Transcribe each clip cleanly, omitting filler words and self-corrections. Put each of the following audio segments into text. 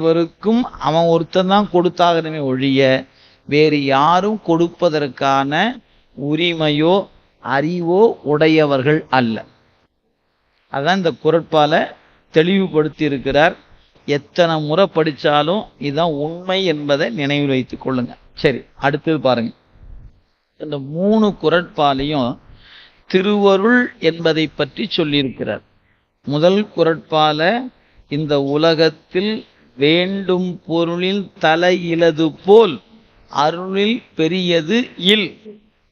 அவருக்கும் அவன் ஒருத்தன் தான் கொடுத்தாகணுமே ஒழிய வேறு யாரும் கொடுப்பதற்கான உரிமையோ அறிவோ உடையவர்கள் அல்ல. அதான் இந்த குறட்பால தெளிவுபடுத்தி இருக்கிறார். எத்தனை முறை படிச்சாலும் இதுதான் உண்மை என்பதை நினைவில் வைத்துக் கொள்ளுங்க. சரி, அடுத்தது பாருங்க. இந்த 3 குறட்பாலையும் திருவருள் என்பதை பற்றி சொல்லியிருக்கிறார். முதல் குறட்பால இந்த உலகத்தில் வேண்டும் பொருளில் தலையிலது போல் அருளில் பெரியது இல்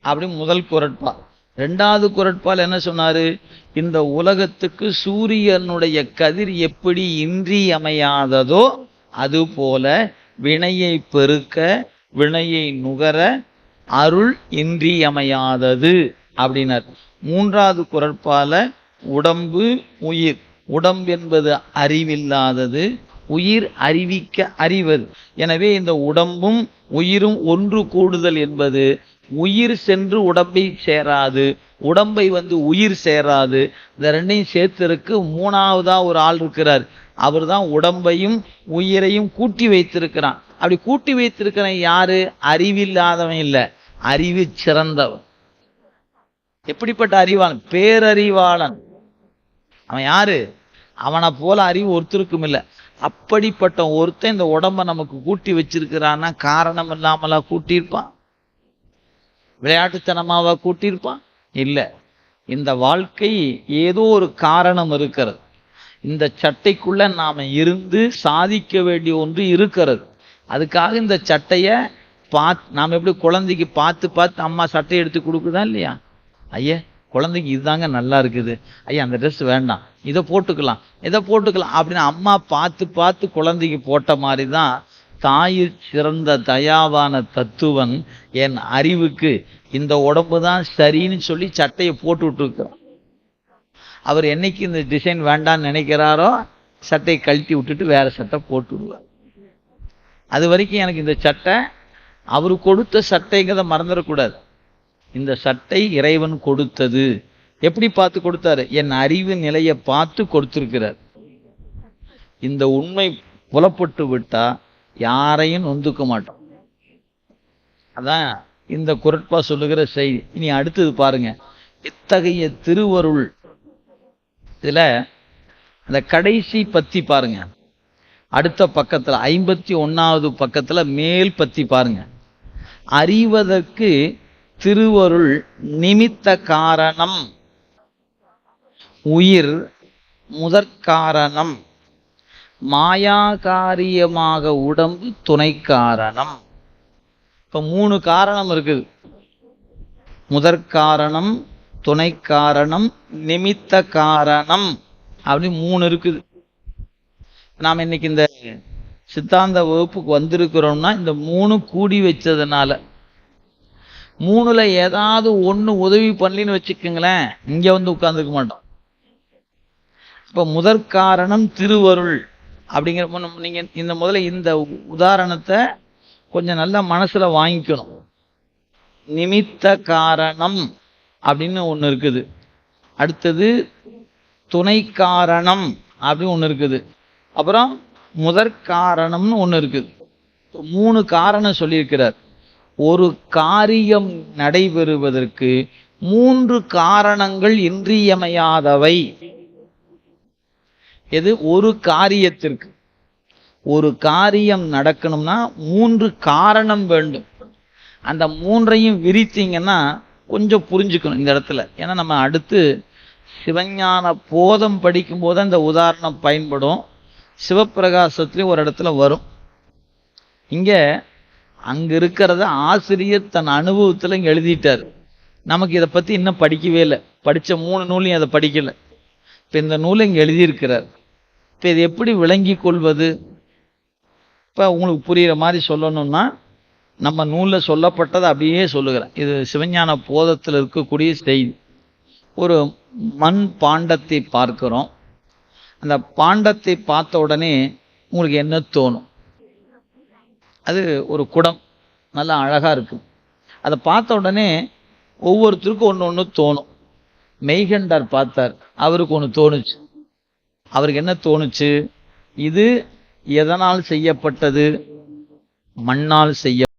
அப்படி முதல் குறட்பா. 2வது குறட்பால் என்ன சொன்னாரு? இந்த உலகத்துக்கு சூரியனுடைய கதிர் எப்படி இன்றியமையாததோ அதுபோல வினையை பெருக்க வினையை நுகர அருள் இன்றியமையாதது அப்படின்னார். 3வது குறட்பால உடம்பு உயிர், உடம்பு என்பது அறிவில்லாதது, உயிர் அறிவிக்க அறிவது. எனவே இந்த உடம்பும் உயிரும் ஒன்று கூடுதல் என்பது உயிர் சென்று உடம்பை சேராது, உடம்பை உயிர் சேராது. இந்த 2ஐயும் சேர்த்திருக்கு 3வதா ஒரு ஆள் இருக்கிறார். அவர் தான் உடம்பையும் உயிரையும் கூட்டி வைத்திருக்கிறான். அப்படி கூட்டி வைத்திருக்கிற யாரு? அறிவில்லாதவன் இல்லை, அறிவு சிறந்தவன். எப்படிப்பட்ட அறிவாளன்? பேரறிவாளன். அவன் யாரு? அவனை போல அறிவு ஒருத்தருக்கும் இல்லை. அப்படிப்பட்ட ஒருத்தன் இந்த உடம்ப நமக்கு கூட்டி வச்சிருக்கிறான்னா காரணம் இல்லாமலா கூட்டியிருப்பான்? விளையாட்டுத்தனமாவா கூட்டியிருப்பான்? இல்லை. இந்த வாழ்க்கை ஏதோ ஒரு காரணம் இருக்கிறது. இந்த சட்டைக்குள்ள நாம இருந்து சாதிக்க வேண்டிய ஒன்று இருக்கிறது. அதுக்காக இந்த சட்டைய நாம் எப்படி குழந்தைக்கு பார்த்து பார்த்து அம்மா சட்டையை எடுத்து கொடுக்குதா இல்லையா? ஐயா குழந்தைக்கு இதுதாங்க நல்லா இருக்குது, ஐயா அந்த ட்ரெஸ் வேண்டாம், இதை போட்டுக்கலாம் அப்படின்னு அம்மா பார்த்து பார்த்து குழந்தைக்கு போட்ட மாதிரி தான் தாயிற் சிறந்த தயாவான தத்துவன் என் அறிவுக்கு இந்த உடம்பு தான் சரின்னு சொல்லி சட்டையை போட்டு விட்டுருக்கிறான். அவர் என்னைக்கு இந்த டிசைன் வேண்டான்னு நினைக்கிறாரோ சட்டையை கழட்டி விட்டுட்டு வேற சட்டை போட்டு விடுவார். அது வரைக்கும் எனக்கு இந்த சட்டை அவரு கொடுத்த சட்டைங்கிறத மறந்துடக்கூடாது. இந்த சட்டை இறைவன் கொடுத்தது. எப்படி பார்த்து கொடுத்தாரு? என் அறிவு நிலையை பார்த்து கொடுத்திருக்கிறார். இந்த உண்மை புலப்பட்டு விட்டா யாரையும் நொந்துக்க மாட்டோம். அதான் இந்த குறட்பா சொல்லுகிற செய்தி. இனி அடுத்தது பாருங்க. இத்தகைய திருவருள் இதுல அந்த கடைசி பத்தி பாருங்க. அடுத்த பக்கத்துல 51வது பக்கத்துல மேல் பத்தி பாருங்க. அறிவதற்கு திருவருள் நிமித்த காரணம், உயிர் முதற்காரணம், மாயா காரியமாக உடம்பு துணை காரணம். இப்ப 3 காரணம் இருக்குது. முதற்காரணம், துணை காரணம், நிமித்த காரணம் அப்படி 3 இருக்குது. நாம் இன்னைக்கு இந்த சித்தாந்த வகுப்புக்கு வந்திருக்கிறோம்னா இந்த 3 கூடி வச்சதுனால. 3ல ஏதாவது ஒண்ணு உதவி பண்ணலின்னு வச்சுக்கோங்களேன், இங்க உட்கார்ந்துக்க மாட்டோம். இப்ப முதற்காரணம் திருவருள் அப்படிங்கிற நீங்க இந்த முதல்ல இந்த உதாரணத்தை கொஞ்சம் நல்லா மனசுல வாங்கிக்கணும். நிமித்த காரணம் அப்படின்னு ஒண்ணு இருக்குது. அடுத்தது துணை காரணம் அப்படின்னு ஒண்ணு இருக்குது. அப்புறம் முதற்காரணம்னு ஒண்ணு இருக்குது. 3 காரணம் சொல்லியிருக்கிறார். ஒரு காரியம் நடைபெறுவதற்கு 3 காரணங்கள் இன்றியமையாதவை. எது? ஒரு காரியத்திற்கு. ஒரு காரியம் நடக்கணும்னா 3 காரணம் வேண்டும். அந்த 3ஐயும் விரித்தீங்கன்னா கொஞ்சம் புரிஞ்சுக்கணும் இந்த இடத்துல. ஏன்னா நம்ம அடுத்து சிவஞான போதம் படிக்கும் போது அந்த உதாரணம் பயன்படும். சிவப்பிரகாசத்துலேயும் ஒரு இடத்துல வரும். இங்க அங்க இருக்கிறத ஆசிரியர் தன் அனுபவத்துல இங்க எழுதிட்டார். நமக்கு இதை பத்தி இன்னும் படிக்கவே இல்லை. படிச்ச 3 நூலையும் அதை படிக்கல. இப்ப இந்த நூலை இங்க எழுதியிருக்கிறார். இப்ப இது எப்படி விளங்கி கொள்வது? இப்ப உங்களுக்கு புரியுற மாதிரி சொல்லணும்னா நம்ம நூல்ல சொல்லப்பட்டதை அப்படியே சொல்லுகிறேன். இது சிவஞான போதத்தில் இருக்கக்கூடிய செய்தி. ஒரு மண் பாண்டத்தை பார்க்கிறோம். அந்த பாண்டத்தை பார்த்த உடனே உங்களுக்கு என்ன தோணும்? அது ஒரு குடம், நல்லா அழகா இருக்கு. அதை பார்த்த உடனே ஒவ்வொருத்தருக்கும் ஒன்று தோணும். மெய்கண்டார் பார்த்தார், அவருக்கு ஒன்று தோணுச்சு. அவருக்கு என்ன தோணுச்சு? இது எதனால் செய்யப்பட்டது? மண்ணால் செய்ய